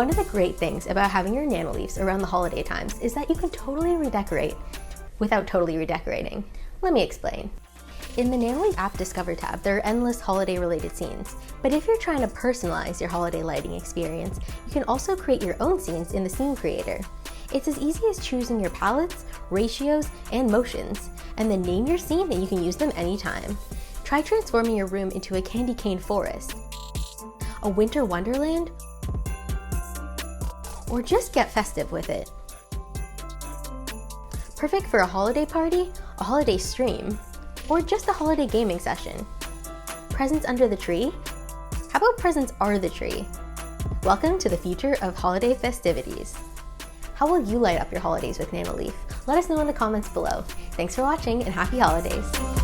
One of the great things about having your Nanoleafs around the holiday times is that you can totally redecorate without totally redecorating. Let me explain. In the Nanoleaf app Discover tab, there are endless holiday-related scenes. But if you're trying to personalize your holiday lighting experience, you can also create your own scenes in the Scene Creator. It's as easy as choosing your palettes, ratios, and motions, and then name your scene and you can use them anytime. Try transforming your room into a candy cane forest, a winter wonderland, or just get festive with it. Perfect for a holiday party, a holiday stream, or just a holiday gaming session. Presents under the tree? How about presents are the tree? Welcome to the future of holiday festivities. How will you light up your holidays with Nanoleaf? Let us know in the comments below. Thanks for watching and happy holidays.